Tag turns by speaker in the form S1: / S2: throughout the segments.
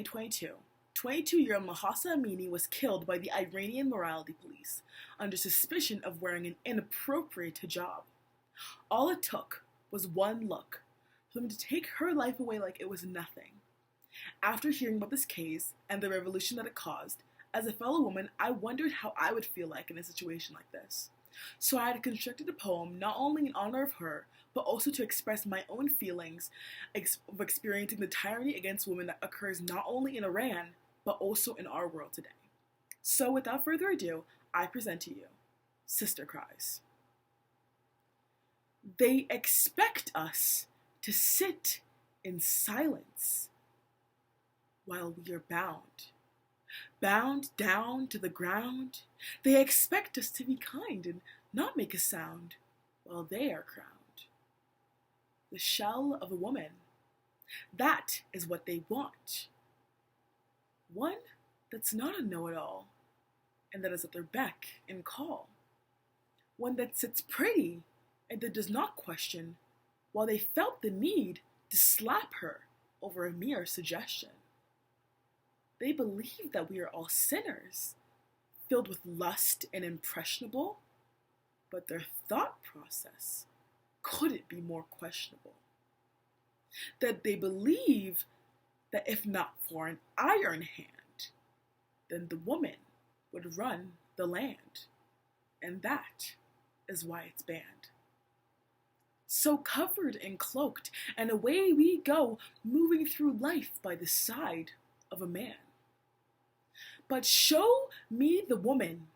S1: 2022, 22-year-old Mahsa Amini was killed by the Iranian morality police under suspicion of wearing an inappropriate hijab. All it took was one look for them to take her life away like it was nothing. After hearing about this case and the revolution that it caused, as a fellow woman, I wondered how I would feel like in a situation like this. So I had constructed a poem not only in honor of her, but also to express my own feelings of experiencing the tyranny against women that occurs not only in Iran, but also in our world today. So without further ado, I present to you Sister Cries. They expect us to sit in silence while we are bound down to the ground. They expect us to be kind and not make a sound while they are crowned. The shell of a woman, that is what they want. One that's not a know-it-all, and that is at their beck and call. One that sits pretty and that does not question, while they felt the need to slap her over a mere suggestion. They believe that we are all sinners, filled with lust and impressionable, but their thought process couldn't be more questionable. That they believe that if not for an iron hand, then the woman would run the land, and that is why it's banned. So covered and cloaked, and away we go, moving through life by the side of a man. But show me the woman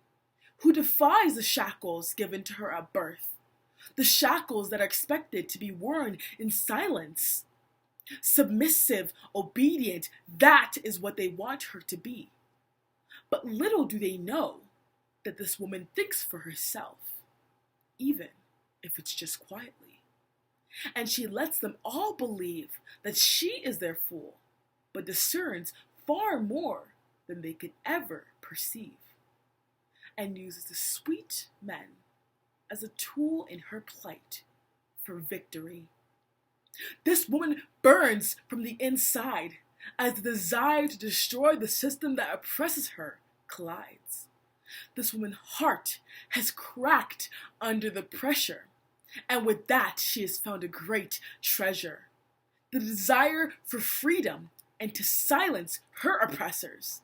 S1: who defies the shackles given to her at birth, the shackles that are expected to be worn in silence. Submissive, obedient, that is what they want her to be. But little do they know that this woman thinks for herself, even if it's just quietly. And she lets them all believe that she is their fool, but discerns far more than they could ever perceive, and uses the sweet men as a tool in her plight for victory. This woman burns from the inside as the desire to destroy the system that oppresses her collides. This woman's heart has cracked under the pressure, and with that she has found a great treasure, the desire for freedom and to silence her oppressors.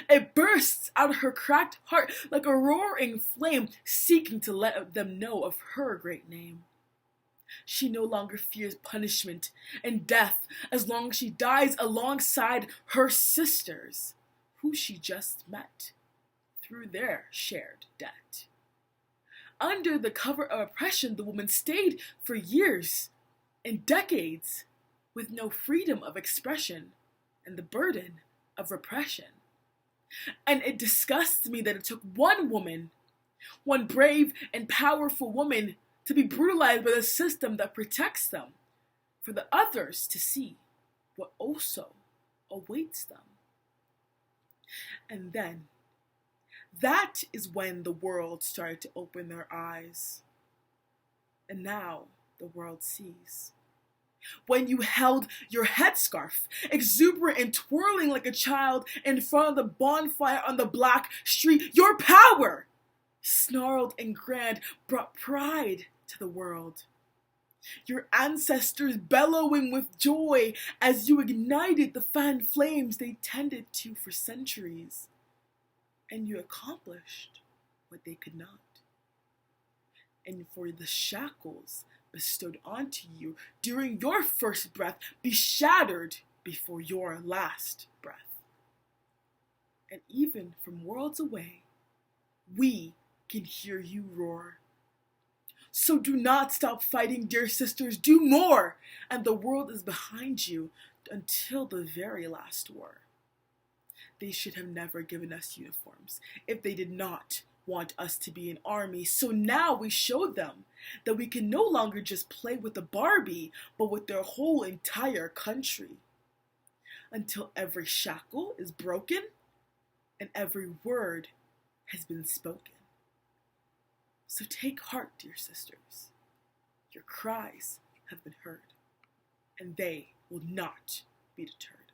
S1: It bursts out of her cracked heart like a roaring flame, seeking to let them know of her great name. She no longer fears punishment and death as long as she dies alongside her sisters, who she just met through their shared debt. Under the cover of oppression, the woman stayed for years and decades with no freedom of expression and the burden of repression. And it disgusts me that it took one woman, one brave and powerful woman, to be brutalized by the system that protects them, for the others to see what also awaits them. And then, that is when the world started to open their eyes. And now the world sees. When you held your headscarf, exuberant and twirling like a child in front of the bonfire on the black street, your power, snarled and grand, brought pride to the world. Your ancestors bellowing with joy as you ignited the fan flames they tended to for centuries. And you accomplished what they could not. And for the shackles bestowed onto you during your first breath be shattered before your last breath. And even from worlds away, we can hear you roar. So do not stop fighting, dear sisters, do more, and the world is behind you until the very last war. They should have never given us uniforms if they did not want us to be an army. So now we showed them that we can no longer just play with the Barbie, but with their whole entire country. Until every shackle is broken and every word has been spoken. So take heart, dear sisters. Your cries have been heard, and they will not be deterred.